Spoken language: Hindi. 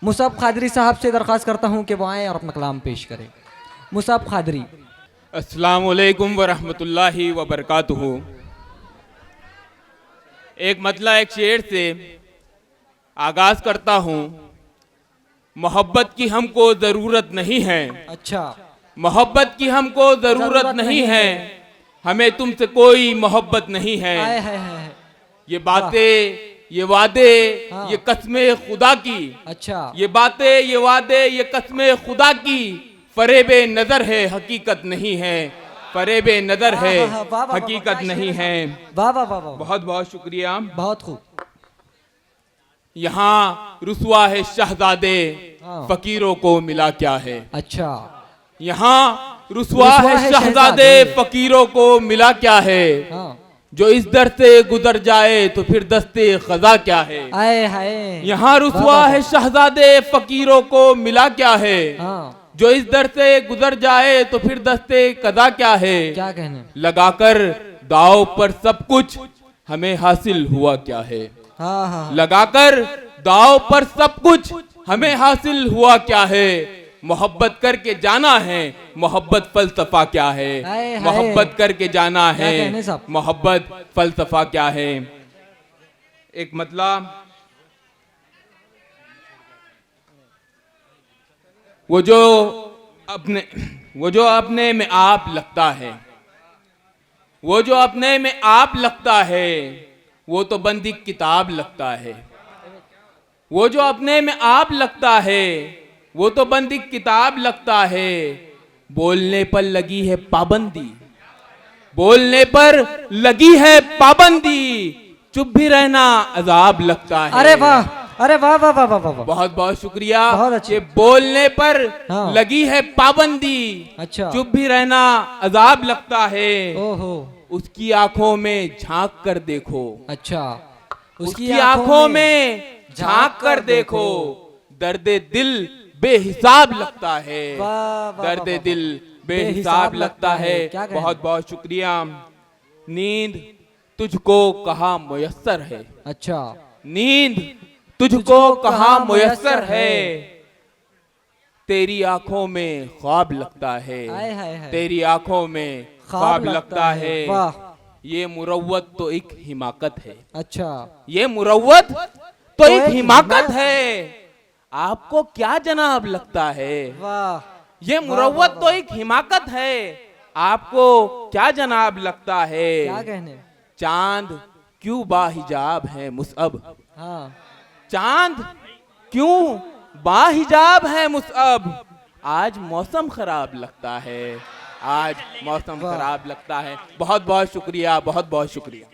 मुसाब खादरी साहब से दरख्वास्त करता हूँ कि वो आएँ और अपना कलाम पेश करें। मुसाब खादरी। अस्सलाम वालेकुम वरहमतुल्लाहि वबरकातुहू। एक मतला एक शेर से आगाज करता हूँ। मोहब्बत की हमको ज़रूरत नहीं है। अच्छा। मोहब्बत की हमको ज़रूरत नहीं है, हमें तुमसे कोई मोहब्बत नहीं है। आए है। ये बातें, ये वादे, हाँ। ये कस्में खुदा की। अच्छा। ये बातें, ये वादे, ये कस्में खुदा की फरेबे नजर है, हकीकत नहीं है। फरेबे नजर है, हकीकत नहीं है। वाह वाह वाह वाह, बहुत बहुत शुक्रिया। बहुत खूब। यहाँ रुसवा है शहजादे, हाँ। फकीरों को मिला क्या है। अच्छा। यहाँ रुसवा है शहजादे, फकीरों को मिला क्या है। हाँ। जो इस दर से गुजर जाए तो फिर दस्ते खजा क्या है। आए हाय। यहाँ रुसवा है शहजादे, फकीरों को मिला क्या है। हाँ। जो इस दर से गुजर जाए तो फिर दस्ते कदा क्या है। क्या कहने। लगाकर दाव पर सब कुछ हमें हासिल हुआ क्या है। हाँ हाँ। लगाकर दाव पर सब कुछ हमें हासिल हुआ क्या है। मोहब्बत करके जाना है, मोहब्बत फलसफा क्या है। मोहब्बत करके जाना है, मोहब्बत फलसफा क्या है। एक मतलब वो जो अपने में आप लगता है, वो जो अपने में आप लगता है, वो तो बंदी किताब लगता है। वो जो अपने में आप लगता है, वो तो बंदी किताब लगता है। बोलने पर लगी है पाबंदी, बोलने पर लगी है पाबंदी, चुप भी रहना अजाब लगता है। अरे वाह, अरे वाह वाह वाह वाह वाह, बहुत बहुत शुक्रिया। बहुत अच्छे। बोलने पर हाँ। लगी है पाबंदी, अच्छा। चुप भी रहना अजाब लगता है। ओहो। उसकी आंखों में झांक कर देखो। अच्छा। उसकी आंखों में झांक कर देखो, दर्द दिल बेहिसाब लगता है। दर्द दिल बेहिसाब लगता है। बहुत बहुत शुक्रिया। नींद तुझको कहाँ मुयस्सर है। अच्छा। नींद तुझको कहाँ मुयस्सर है। तेरी आंखों में ख्वाब लगता है। तेरी आंखों में ख्वाब लगता है। ये मुरव्वत तो एक हिमाकत है। अच्छा। ये मुरव्वत तो एक हिमाकत है। आपको क्या जनाब लगता है। वाह। ये मुरव्वत तो एक हिमाकत है, आपको क्या जनाब लगता है। क्या कहने। चांद क्यों बाहिजाब है मुसअब। हाँ। चांद क्यों बाहिजाब है मुसअब। आज मौसम खराब लगता है, आज मौसम खराब लगता है। बहुत बहुत शुक्रिया, बहुत बहुत शुक्रिया।